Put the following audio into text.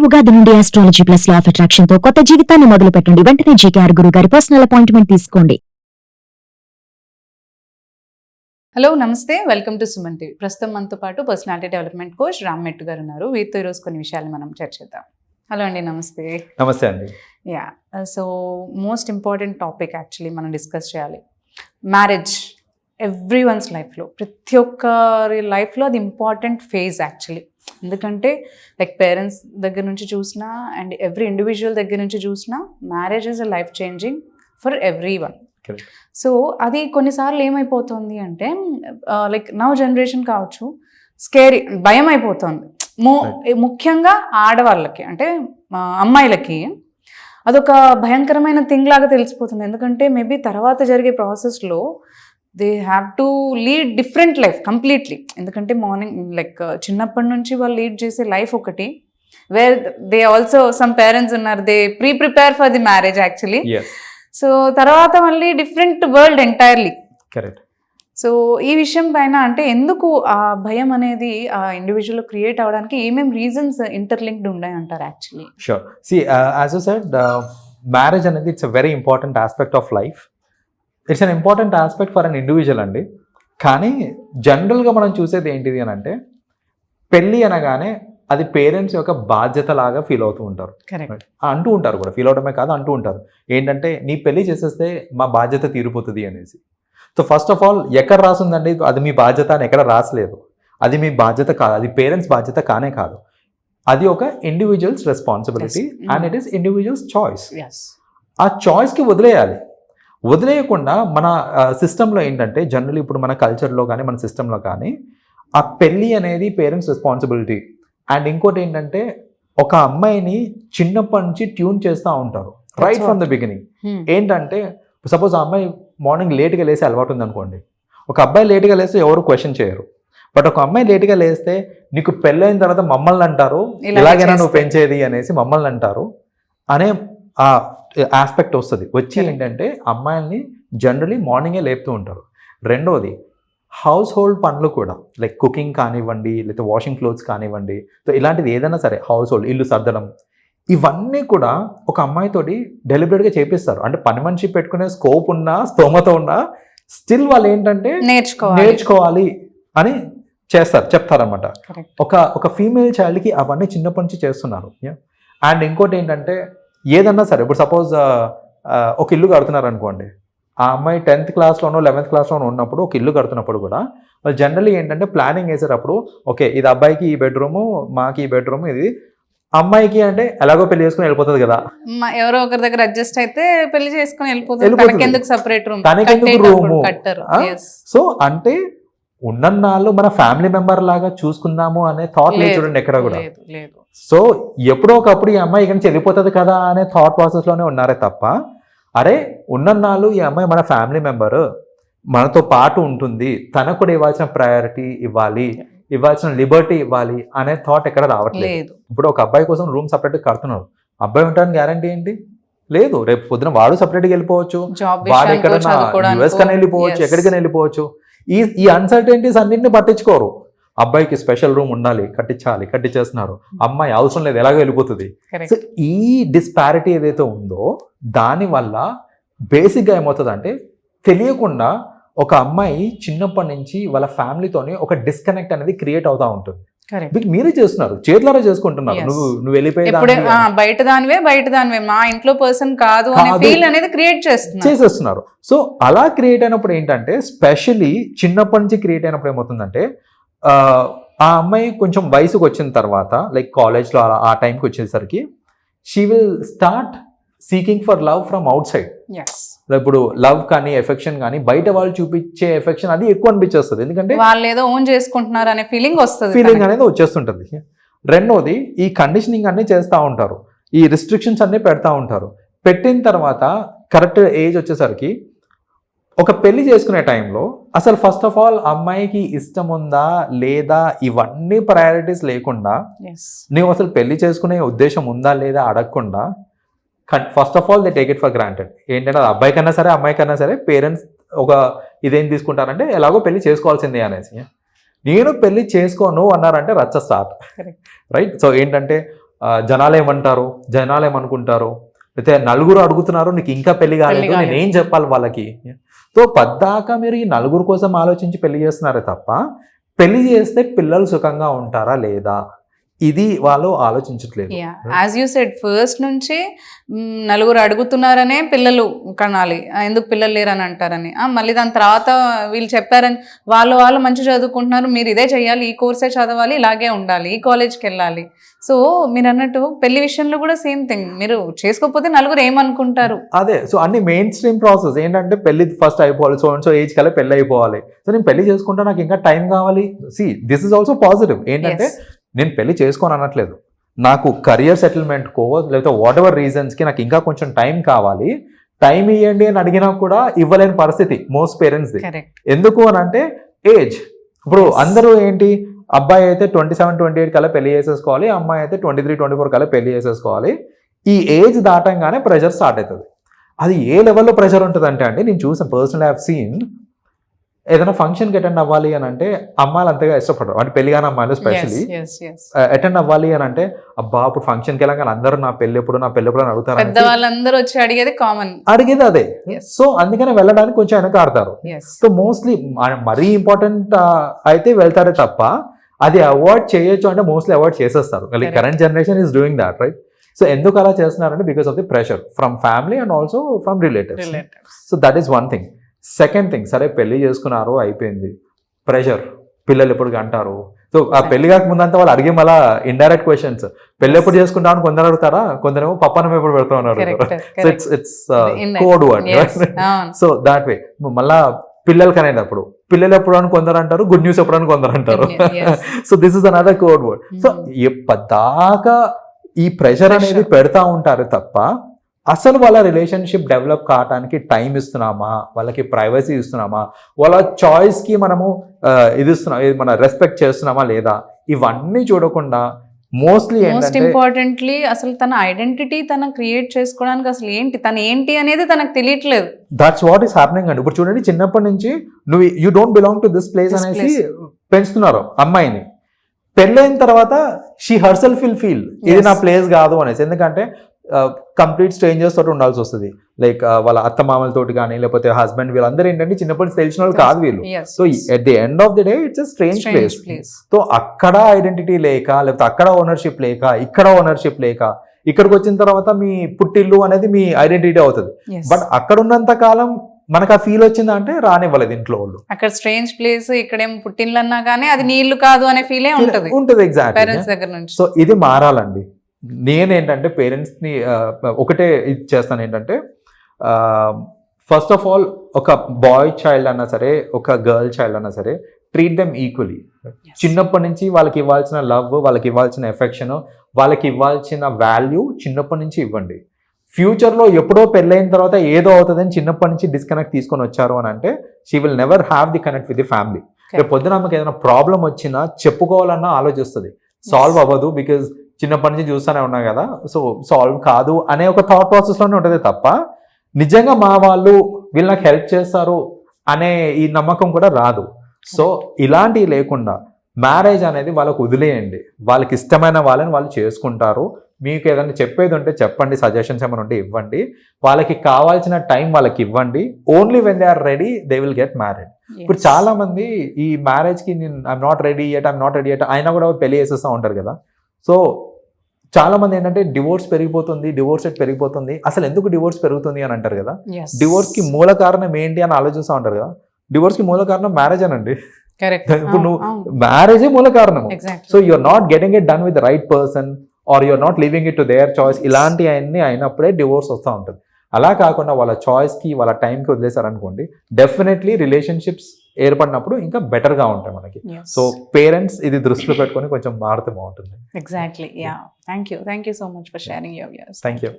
ఉగాది నుండి astrology plus law of attraction తో కొత్త జీవితాన్ని మొదలు పెట్టండి. వెంటనే జీకేఆర్ గురువు గారి పర్సనల్ అపాయింట్మెంట్ తీసుకోండి. హలో నమస్తే, వెల్కమ్ టు సుమన్ టీవీ. ప్రస్తుతం మనతో పాటు పర్సనాలిటీ డెవలప్మెంట్ కోచ్ రామ్ మెట్టు గారు ఉన్నారు. వీరితో ఈరోజు కొన్ని విషయాలు మనం చర్చిద్దాం. హలో అండి, నమస్తే. నమస్తే అండి. Yeah, so most important topic actually మనం డిస్కస్ చేయాలి. మ్యారేజ్ ఎవ్రీ వన్స్ లైఫ్లో, ప్రతి ఒక్కరి లైఫ్లో అది ఇంపార్టెంట్ ఫేజ్ యాక్చువల్లీ. ఎందుకంటే లైక్ పేరెంట్స్ దగ్గర నుంచి చూసినా అండ్ ఎవ్రీ ఇండివిజువల్ దగ్గర నుంచి చూసినా marriage is a life changing for every one. So అది కొన్నిసార్లు ఏమైపోతుంది అంటే లైక్ నవ్ జనరేషన్ కావచ్చు, స్కేరీ, భయం అయిపోతుంది. ముఖ్యంగా ఆడవాళ్ళకి అంటే అమ్మాయిలకి అదొక భయంకరమైన థింగ్ లాగా తెలిసిపోతుంది. ఎందుకంటే మేబీ తర్వాత జరిగే ప్రాసెస్లో they have to lead different life completely. ఎందుకంటే మార్నింగ్ లైక్ చిన్నప్పటి నుంచి వాళ్ళు లీడ్ చేసే లైఫ్ ఒకటి, where they also some parents ఉన్నారు, they prepare for the marriage actually. So తర్వాత మళ్ళీ different world entirely. Correct. So ఈ విషయం పైన అంటే ఎందుకు ఆ భయం అనేది ఆ ఇండివిజువల్ క్రియేట్ అవ్వడానికి ఏమేమి రీజన్స్ ఇంటర్లింక్డ్ ఉన్నాయి అంటారు actually? Sure. See as you said, marriage అనేది it's a very important aspect of life. It's an important aspect for an individual అండి. కానీ జనరల్గా మనం చూసేది ఏంటిది అని అంటే, పెళ్ళి అనగానే అది పేరెంట్స్ యొక్క బాధ్యత లాగా ఫీల్ అవుతూ ఉంటారు. అంటూ ఉంటారు కూడా, ఫీల్ అవడమే కాదు అంటూ ఉంటారు. ఏంటంటే నీ పెళ్ళి చేసేస్తే మా బాధ్యత తీరిపోతుంది అనేసి. సో ఫస్ట్ ఆఫ్ ఆల్ ఎక్కడ రాసిందండి అది మీ బాధ్యత అని? ఎక్కడ రాసలేదు. అది మీ బాధ్యత కాదు, అది పేరెంట్స్ బాధ్యత కానే కాదు. అది ఒక individuals responsibility and it is individuals choice. ఆ చాయిస్కి వదిలేయకుండా మన సిస్టంలో ఏంటంటే, జనరల్లీ ఇప్పుడు మన కల్చర్లో కానీ మన సిస్టంలో కానీ ఆ పెళ్ళి అనేది పేరెంట్స్ రెస్పాన్సిబిలిటీ. అండ్ ఇంకోటి ఏంటంటే, ఒక అమ్మాయిని చిన్నప్పటి నుంచి ట్యూన్ చేస్తూ ఉంటారు రైట్ ఫ్రమ్ ద బిగినింగ్. ఏంటంటే సపోజ్ ఆ అమ్మాయి మార్నింగ్ లేట్గా లేసే అలవాటు ఉంది అనుకోండి, ఒక అబ్బాయి లేట్గా లేస్తే ఎవరు క్వశ్చన్ చేయరు. బట్ ఒక అమ్మాయి లేట్గా లేస్తే నీకు పెళ్ళైన తర్వాత మమ్మల్ని అంటారు, ఎలాగైనా నువ్వు పెంచేది అనేసి మమ్మల్ని అంటారు అనే ఆ ఆస్పెక్ట్ వచ్చి ఏంటంటే అమ్మాయిల్ని జనరలీ మార్నింగే లేపుతూ ఉంటారు. రెండోది హౌస్ హోల్డ్ పనులు కూడా, లైక్ కుకింగ్ కానివ్వండి, లేకపోతే వాషింగ్ క్లోత్స్ కానివ్వండి, సో ఇలాంటిది ఏదైనా సరే, హౌస్ హోల్డ్, ఇల్లు సర్దడం, ఇవన్నీ కూడా ఒక అమ్మాయితోటి డెలిబరేట్గా చేపిస్తారు. అంటే పని మనిషి పెట్టుకునే స్కోప్ ఉన్నా, స్తోమత ఉన్నా, స్టిల్ వాళ్ళు ఏంటంటే నేర్చుకోవాలి అని చెప్తారనమాట. ఒక ఫీమేల్ చైల్డ్కి అవన్నీ చిన్నప్పటి నుంచి చేస్తున్నారు. అండ్ ఇంకోటి ఏంటంటే, ఏదన్నా సరే, ఇప్పుడు సపోజ్ ఒక ఇల్లు కడుతున్నారు అనుకోండి, ఆ అమ్మాయి 10th క్లాస్లోనో 11th క్లాస్లోనో ఉన్నప్పుడు ఒక ఇల్లు కడుతున్నప్పుడు కూడా వాళ్ళు జనరల్లీ ఏంటంటే ప్లానింగ్ వేసేటప్పుడు, ఓకే ఇది అబ్బాయికి ఈ బెడ్రూము, మాకి ఈ బెడ్రూమ్, ఇది అమ్మాయికి అంటే ఎలాగో పెళ్లి చేసుకుని వెళ్ళిపోతుంది కదా, ఎవరో ఒకరి దగ్గర అడ్జస్ట్ అయితే పెళ్లి చేసుకుని వెళ్ళిపోతుంది, సెపరేట్ రూమ్, తనకెందుకు రూము. సో అంటే ఉన్నన్నాళ్ళు మన ఫ్యామిలీ మెంబర్ లాగా చూసుకుందాము అనే థాట్ లేదు చూడండి ఎక్కడ కూడా. సో ఎప్పుడో ఒకప్పుడు ఈ అమ్మాయి ఇక్కడి నుంచి వెళ్ళిపోతుంది కదా అనే థాట్ ప్రాసెస్లోనే ఉన్నారే తప్ప, అరే ఉన్నన్నాళ్ళు ఈ అమ్మాయి మన ఫ్యామిలీ మెంబర్, మనతో పాటు ఉంటుంది, తనకు కూడా ఇవ్వాల్సిన ప్రయారిటీ ఇవ్వాలి, ఇవ్వాల్సిన లిబర్టీ ఇవ్వాలి అనే థాట్ ఎక్కడ రావట్లేదు. ఇప్పుడు ఒక అబ్బాయి కోసం రూమ్ సపరేట్గా కడుతున్నారు, అబ్బాయి ఉంటానికి గ్యారంటీ ఏంటి? లేదు. రేపు పొద్దున వాడు సపరేట్గా వెళ్ళిపోవచ్చు, వాడు ఎక్కడైనా యుఎస్ కన్నా వెళ్ళిపోవచ్చు, ఎక్కడికైనా వెళ్ళిపోవచ్చు. ఈ అన్సర్టెనిటీస్ అన్నింటినీ పట్టించుకోరు. అబ్బాయికి స్పెషల్ రూమ్ ఉండాలి, కట్టించేస్తున్నారు, అమ్మాయి అవసరం లేదు, ఎలాగో వెళ్ళిపోతుంది. సో ఈ డిస్పారిటీ ఏదైతే ఉందో దానివల్ల బేసిక్గా ఏమవుతుంది అంటే, తెలియకుండా ఒక అమ్మాయి చిన్నప్పటి నుంచి వాళ్ళ ఫ్యామిలీతోని ఒక డిస్కనెక్ట్ అనేది క్రియేట్ అవుతా ఉంటుంది. మీరే చేస్తున్నారు, చేతులారా చేసుకుంటున్నారు. నువ్వు వెళ్ళిపోయి బయట దానివే మా ఇంట్లో పర్సన్ కాదు అనేది క్రియేట్ చేసేస్తున్నారు. సో అలా క్రియేట్ అయినప్పుడు ఏంటంటే, స్పెషలీ చిన్నప్పటి నుంచి క్రియేట్ అయినప్పుడు ఏమవుతుందంటే, ఆ అమ్మాయి కొంచెం వయసుకు వచ్చిన తర్వాత, లైక్ కాలేజ్లో ఆ టైంకి వచ్చేసరికి, she will start seeking for love from out side. ఇప్పుడు లవ్ కానీ ఎఫెక్షన్ కానీ బయట వాళ్ళు చూపించే ఎఫెక్షన్ అది ఎక్కువ అనిపించేస్తుంది. ఎందుకంటే వాళ్ళు ఏదో ఓన్ చేసుకుంటున్నారు అనే ఫీలింగ్ అనేది వచ్చేస్తుంటుంది. రెండోది ఈ కండిషనింగ్ అన్ని చేస్తూ ఉంటారు, ఈ రిస్ట్రిక్షన్స్ అన్ని పెడతా ఉంటారు. పెట్టిన తర్వాత కరెక్ట్ ఏజ్ వచ్చేసరికి ఒక పెళ్లి చేసుకునే టైంలో అసలు ఫస్ట్ ఆఫ్ ఆల్ అమ్మాయికి ఇష్టం ఉందా లేదా ఇవన్నీ ప్రయారిటీస్ లేకుండా, నువ్వు అసలు పెళ్లి చేసుకునే ఉద్దేశం ఉందా లేదా అడగకుండా, first of all they take it for granted. ఏంటంటే అది అబ్బాయి కన్నా సరే అమ్మాయి కన్నా సరే పేరెంట్స్ ఒక ఇదేం తీసుకుంటారంటే, ఎలాగో పెళ్లి చేసుకోవాల్సిందే అనేసి. నేను పెళ్లి చేసుకోను అన్నారంటే రచ్చ స్టార్ట్, రైట్? సో ఏంటంటే జనాలు ఏమంటారు, జనాలు ఏమనుకుంటారు, అయితే నలుగురు అడుగుతున్నారు నీకు ఇంకా పెళ్లి కాలేదు, నేను ఏం చెప్పాలి వాళ్ళకి. సో పద్దాకా మీరు ఈ నలుగురు కోసం ఆలోచించి పెళ్లి చేస్తున్నారే తప్ప పెళ్లి చేస్తే పిల్లలు సుఖంగా ఉంటారా లేదా ఇది వాళ్ళు ఆలోచించట్లేదు. యాజ్ యూ సెడ్ ఫస్ట్ నుంచి నలుగురు అడుగుతున్నారనే పిల్లలు కనాలి, ఎందుకు పిల్లలు లేరని అంటారని. మళ్ళీ దాని తర్వాత వీళ్ళు చెప్పారని వాళ్ళు మంచి చదువుకుంటున్నారు, మీరు ఇదే చేయాలి, ఈ కోర్సే చదవాలి, ఇలాగే ఉండాలి, ఈ కాలేజ్కి వెళ్ళాలి. సో మీరు అన్నట్టు పెళ్లి విషయంలో కూడా సేమ్ థింగ్, మీరు చేసుకోకపోతే నలుగురు ఏమనుకుంటారు. అదే సో అన్ని మెయిన్ స్ట్రీమ్ ప్రాసెస్ ఏంటంటే పెళ్లి ఫస్ట్ అయిపోవాలి, సో ఏజ్ కల్లా పెళ్లి అయిపోవాలి. సో నేను పెళ్లి చేసుకుంటా, నాకు ఇంకా టైం కావాలి. See this is also positive. ఏంటంటే నేను పెళ్లి చేసుకోని అనట్లేదు, నాకు కెరియర్ సెటిల్మెంట్కో లేకపోతే వాట్ ఎవర్ రీజన్స్కి నాకు ఇంకా కొంచెం టైం కావాలి, టైం ఇవ్వండి అని అడిగినా కూడా ఇవ్వలేని పరిస్థితి మోస్ట్ పేరెంట్స్ది. ఎందుకు అని అంటే ఏజ్. ఇప్పుడు అందరూ ఏంటి, అబ్బాయి అయితే 27-28 కల్లా పెళ్లి చేసేసుకోవాలి, అమ్మాయి అయితే 23-24 కల్లా పెళ్లి చేసేసుకోవాలి. ఈ ఏజ్ దాటంగానే ప్రెషర్ స్టార్ట్ అవుతుంది. అది ఏ లెవెల్లో ప్రెషర్ ఉంటుంది అంటే నేను చూసాను, పర్సనల్ హ్యావ్ సీన్, ఏదైనా ఫంక్షన్కి అటెండ్ అవ్వాలి అని అంటే అమ్మాయిలు అంతగా ఇష్టపడరు, అంటే పెళ్లి కాని అమ్మాయిలు స్పెషల్లీ అటెండ్ అవ్వాలి అని అంటే అబ్బా ఇప్పుడు ఫంక్షన్కి వెళ్ళగానే అందరూ నా పెళ్లి ఎప్పుడు అని అడుగుతారు, వాళ్ళందరూ వచ్చి అడిగేది కామన్, అడిగేది అదే. సో అందుకనే వెళ్ళడానికి కొంచెం వెనకాడతారు. సో మోస్ట్లీ మరీ ఇంపార్టెంట్ అయితే వెళ్తారే తప్ప అది అవాయిడ్ చేయొచ్చు అంటే మోస్ట్లీ అవాయిడ్ చేసేస్తారు. Current generation is doing that, right? So ఎందుకు అలా చేస్తున్నారంటే because of the pressure from family and also from relatives. So that is one thing. Second thing, సరే పెళ్లి చేసుకున్నారు అయిపోయింది, ప్రెషర్, పిల్లలు ఎప్పుడు అంటారు. సో ఆ పెళ్లి కాకముందంతా వాళ్ళు అడిగే మళ్ళీ ఇండైరెక్ట్ క్వశ్చన్స్, పెళ్లి ఎప్పుడు చేసుకుంటావు అని కొందరు అడుగుతారా, కొందరేమో పప్పనం ఎప్పుడు పెడతా ఉన్నారు. So it's code word. So that way మళ్ళా పిల్లలకి అనేటప్పుడు పిల్లలు ఎప్పుడు అని కొందరు అంటారు, గుడ్ న్యూస్ ఎప్పుడు అని కొందరు అంటారు. So this is another code word. So ఎప్పటిదాకా ఈ ప్రెషర్ అనేది పెడతా ఉంటారు తప్ప అసలు వాళ్ళ రిలేషన్షిప్ డెవలప్ కావడానికి టైం ఇస్తున్నామా, వాళ్ళకి ప్రైవసీ ఇస్తున్నామా, వాళ్ళ చాయిస్కి మనము ఇది ఇస్తున్నాం, మన రెస్పెక్ట్ చేస్తున్నామా లేదా, ఇవన్నీ చూడకుండా మోస్ట్ ఇంపార్టెంట్లీ అసలు తన ఐడెంటిటీ తన క్రియేట్ చేసుకోవడానికి అసలు తన ఏంటి అనేది తనకు తెలియట్లేదు. దట్స్ వాట్ ఈస్ హ్యాపెనింగ్ అండి. ఇప్పుడు చూడండి, చిన్నప్పటి నుంచి నువ్వు you don't belong to this place అనేసి పెంచుతున్నారు అమ్మాయిని. పెళ్ళైన తర్వాత షీ హర్సెల్ఫ్ విల్ ఫీల్ ఇది నా ప్లేస్ కాదు అనేసి. ఎందుకంటే కంప్లీట్ స్ట్రేంజర్స్ తోటి ఉండాల్సి వస్తుంది, లైక్ వాళ్ళ అత్త మామలతోటి కానీ లేకపోతే హస్బెండ్, వీళ్ళందరూ ఏంటంటే చిన్నప్పటి తెలిసిన వాళ్ళు కాదు వీళ్ళు. So at the end of the day it's strange place. So అక్కడ ఐడెంటిటీ లేక లేకపోతే అక్కడ ఓనర్షిప్ లేక ఇక్కడ ఓనర్షిప్ లేక ఇక్కడికి వచ్చిన తర్వాత మీ పుట్టిల్లు అనేది మీ ఐడెంటిటీ అవుతుంది. బట్ అక్కడ ఉన్నంత కాలం మనకు ఆ ఫీల్ వచ్చిందా అంటే రానివ్వలేదు ఇంట్లో వాళ్ళు. అక్కడ స్ట్రేంజ్ ప్లేస్, ఇక్కడేం పుట్టిల్లు అన్నా కానీ అది నీళ్లు కాదు అనే ఫీలే ఉంటుంది పేరెంట్స్ దగ్గర నుంచి. సో ఇది మారాలండి. నేనేంటంటే పేరెంట్స్ని ఒకటే ఇది చేస్తాను ఏంటంటే, ఫస్ట్ ఆఫ్ ఆల్ ఒక బాయ్ చైల్డ్ అన్నా సరే ఒక గర్ల్ చైల్డ్ అన్నా సరే ట్రీట్ దెమ్ ఈక్వలీ. చిన్నప్పటి నుంచి వాళ్ళకి ఇవ్వాల్సిన లవ్, వాళ్ళకి ఇవ్వాల్సిన ఎఫెక్షన్, వాళ్ళకి ఇవ్వాల్సిన వాల్యూ చిన్నప్పటి నుంచి ఇవ్వండి. ఫ్యూచర్లో ఎప్పుడో పెళ్ళైన తర్వాత ఏదో అవుతుందని చిన్నప్పటి నుంచి డిస్కనెక్ట్ తీసుకొని వచ్చారు అని అంటే she will never have the connect with the family. రేపు పొద్దున ఆమెకి ఏదైనా ప్రాబ్లం వచ్చినా చెప్పుకోవాలన్నా ఆలోచిస్తుంది, సాల్వ్ అవ్వదు బికాజ్ చిన్నప్పటి నుంచి చూస్తూనే ఉన్నాం కదా, సో సాల్వ్ కాదు అనే ఒక థాట్ ప్రాసెస్లోనే ఉంటుంది తప్ప నిజంగా మా వాళ్ళు వీళ్ళు నాకు హెల్ప్ చేస్తారు అనే ఈ నమ్మకం కూడా రాదు. సో ఇలాంటివి లేకుండా మ్యారేజ్ అనేది వాళ్ళకు వదిలేయండి, వాళ్ళకి ఇష్టమైన వాళ్ళని వాళ్ళు చేసుకుంటారు. మీకు ఏదైనా చెప్పేది ఉంటే చెప్పండి, సజెషన్స్ ఏమైనా ఉంటే ఇవ్వండి, వాళ్ళకి కావాల్సిన టైం వాళ్ళకి ఇవ్వండి. Only when they are ready they will get married. ఇప్పుడు చాలా మంది ఈ మ్యారేజ్కి ఐఎమ్ నాట్ రెడీ ఎట్ అయినా కూడా పెళ్లి చేసేస్తూ ఉంటారు కదా. సో చాలా మంది ఏంటంటే డివోర్స్ డివోర్స్ రేట్ పెరిగిపోతుంది, అసలు ఎందుకు డివోర్స్ పెరుగుతుంది అని అంటారు కదా. డివోర్స్ కి మూల కారణం ఏంటి అని ఆలోచిస్తూ ఉంటారు కదా. డివోర్స్ కి మూల కారణం మ్యారేజ్ అనండి. ఇప్పుడు నువ్వు మ్యారేజే మూల కారణం. So you're not getting it done with the right person or you're not living it to their choice. ఇలాంటివన్నీ అయినప్పుడే డివోర్స్ వస్తూ ఉంటుంది. అలా కాకుండా వాళ్ళ చాయిస్కి వాళ్ళ టైంకి వదిలేశారనుకోండి, డెఫినెట్లీ రిలేషన్షిప్స్ ఏర్పడినప్పుడు ఇంకా బెటర్గా ఉంటాయి మనకి. సో పేరెంట్స్ ఇది దృష్టిలో పెట్టుకొని కొంచెం మారితే బాగుంటుంది. Exactly. Yeah, thank you so much for sharing your views. Thank you.